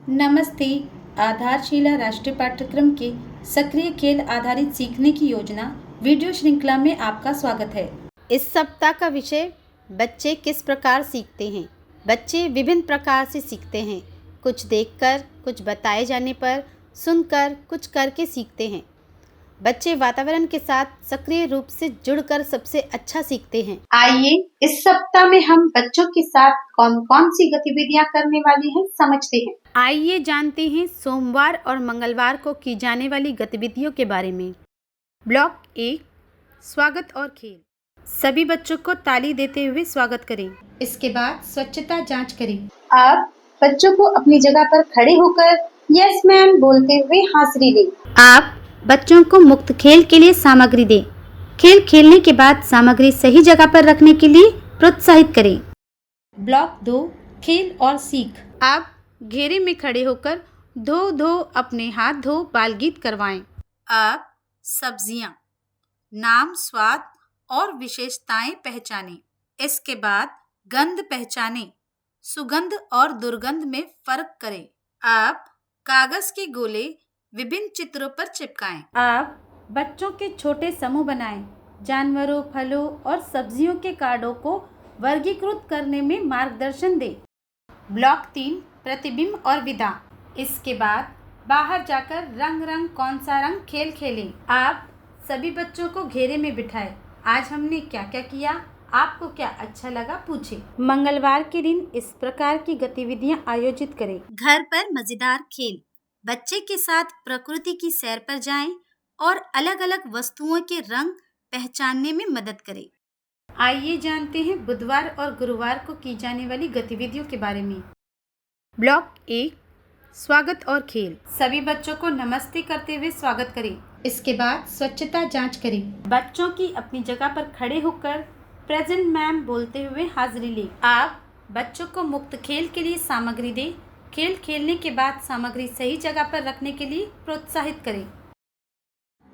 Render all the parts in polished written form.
नमस्ते। आधारशिला राष्ट्रीय पाठ्यक्रम के सक्रिय खेल आधारित सीखने की योजना वीडियो श्रृंखला में आपका स्वागत है। इस सप्ताह का विषय बच्चे किस प्रकार सीखते हैं। बच्चे विभिन्न प्रकार से सीखते हैं। कुछ देखकर, कुछ बताए जाने पर, सुनकर, कुछ करके सीखते हैं। बच्चे वातावरण के साथ सक्रिय रूप से जुड़कर सबसे अच्छा सीखते हैं। आइए इस सप्ताह में हम बच्चों के साथ कौन कौन सी गतिविधियां करने वाले हैं समझते हैं। आइए जानते हैं सोमवार और मंगलवार को की जाने वाली गतिविधियों के बारे में। ब्लॉक 1, स्वागत और खेल। सभी बच्चों को ताली देते हुए स्वागत करें। इसके बाद स्वच्छता जांच करें। आप बच्चों को अपनी जगह पर खड़े होकर यस मैम बोलते हुए हाजिरी दें। आप बच्चों को मुक्त खेल के लिए सामग्री दें। खेल खेलने के बाद सामग्री सही जगह पर रखने के लिए प्रोत्साहित करें। ब्लॉक 2, खेल और सीख। आप घेरे में खड़े होकर धो धो अपने हाथ धो बाल गीत करवाएं। आप सब्जियां, नाम, स्वाद और विशेषताएं पहचानें। इसके बाद गंध पहचानें। सुगंध और दुर्गंध में फर्क करें। आप कागज के गोले विभिन्न चित्रों पर चिपकाएं। आप बच्चों के छोटे समूह बनाएं। जानवरों, फलों और सब्जियों के कार्डों को वर्गीकृत करने में मार्गदर्शन दें। ब्लॉक 3, प्रतिबिंब और विदा। इसके बाद बाहर जाकर रंग कौन सा रंग खेल खेलें। आप सभी बच्चों को घेरे में बिठाएं। आज हमने क्या क्या किया, आपको क्या अच्छा लगा पूछें। मंगलवार के दिन इस प्रकार की गतिविधियां आयोजित करें। घर पर मजेदार खेल। बच्चे के साथ प्रकृति की सैर पर जाएं और अलग अलग वस्तुओं के रंग पहचानने में मदद करें। आइए जानते हैं बुधवार और गुरुवार को की जाने वाली गतिविधियों के बारे में। ब्लॉक 1, स्वागत और खेल। सभी बच्चों को नमस्ते करते हुए स्वागत करें। इसके बाद स्वच्छता जांच करें। बच्चों की अपनी जगह पर खड़े होकर प्रेजेंट मैम बोलते हुए हाजिरी लें। आप बच्चों को मुक्त खेल के लिए सामग्री दें। खेल खेलने के बाद सामग्री सही जगह पर रखने के लिए प्रोत्साहित करें।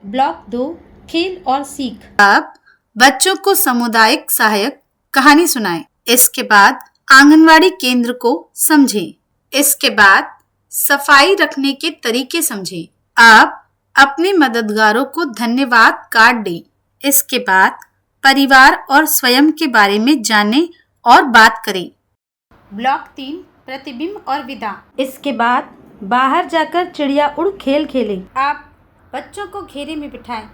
ब्लॉक 2, खेल और सीख। आप बच्चों को सामुदायिक सहायक कहानी सुनाएं। इसके बाद आंगनवाड़ी केंद्र को समझें। इसके बाद सफाई रखने के तरीके समझें। आप अपने मददगारों को धन्यवाद कार्ड दें। इसके बाद परिवार और स्वयं के बारे में जानें और बात करें। ब्लॉक 3, प्रतिबिंब और विदा। इसके बाद बाहर जाकर चिड़िया उड़ खेल खेलें। आप बच्चों को घेरे में बिठाएं।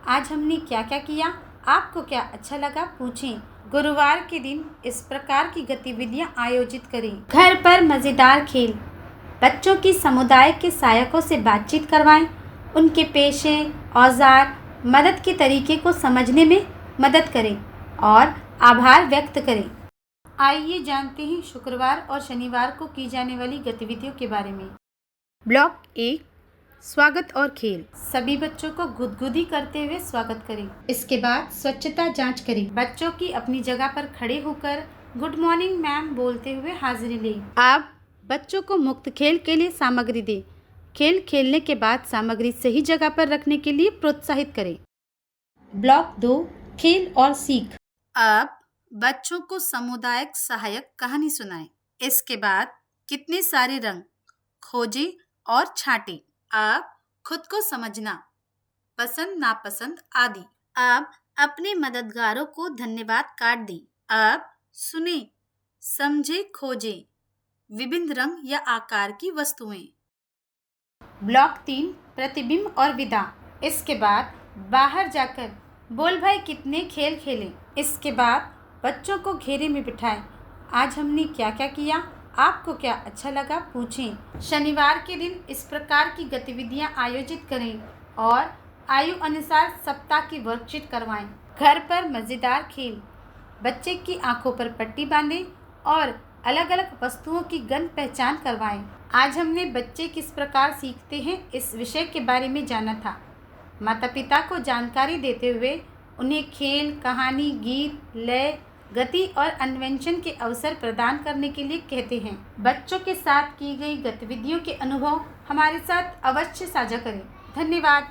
आज हमने क्या क्या किया, आपको क्या अच्छा लगा पूछें। गुरुवार के दिन इस प्रकार की गतिविधियां आयोजित करें। घर पर मजेदार खेल। बच्चों की समुदाय के सहायकों से बातचीत करवाएं। उनके पेशे, औजार, मदद के तरीके को समझने में मदद करें और आभार व्यक्त करें। आइए जानते हैं शुक्रवार और शनिवार को की जाने वाली गतिविधियों के बारे में। ब्लॉक 1, स्वागत और खेल। सभी बच्चों को गुदगुदी करते हुए स्वागत करें। इसके बाद स्वच्छता जांच करें। बच्चों की अपनी जगह पर खड़े होकर गुड मॉर्निंग मैम बोलते हुए हाजिरी लें। आप बच्चों को मुक्त खेल के लिए सामग्री दें। खेल खेलने के बाद सामग्री सही जगह पर रखने के लिए प्रोत्साहित करें। ब्लॉक 2, खेल और सीख। आप बच्चों को सामुदायिक सहायक कहानी सुनाएं। इसके बाद कितने सारे रंग खोजें और छांटें। आप खुद को समझना, पसंद नापसंद आदि। आप अपने मददगारों को धन्यवाद कार्ड दें। आप सुने, समझे, खोजें विभिन्न रंग या आकार की वस्तुएं। ब्लॉक 3, प्रतिबिंब और विदा। इसके बाद बाहर जाकर बोल भाई कितने खेल खेलें। इसके बाद बच्चों को घेरे में बिठाएं। आज हमने क्या क्या किया, आपको क्या अच्छा लगा पूछें। शनिवार के दिन इस प्रकार की गतिविधियां आयोजित करें और आयु अनुसार सप्ताह की वर्कशीट करवाएं। घर पर मज़ेदार खेल। बच्चे की आंखों पर पट्टी बांधें और अलग अलग वस्तुओं की गंध पहचान करवाएं। आज हमने बच्चे किस प्रकार सीखते हैं इस विषय के बारे में जाना था। माता पिता को जानकारी देते हुए उन्हें खेल, कहानी, गीत, लय, गति और अन्वेषण के अवसर प्रदान करने के लिए कहते हैं। बच्चों के साथ की गई गतिविधियों के अनुभव हमारे साथ अवश्य साझा करें। धन्यवाद।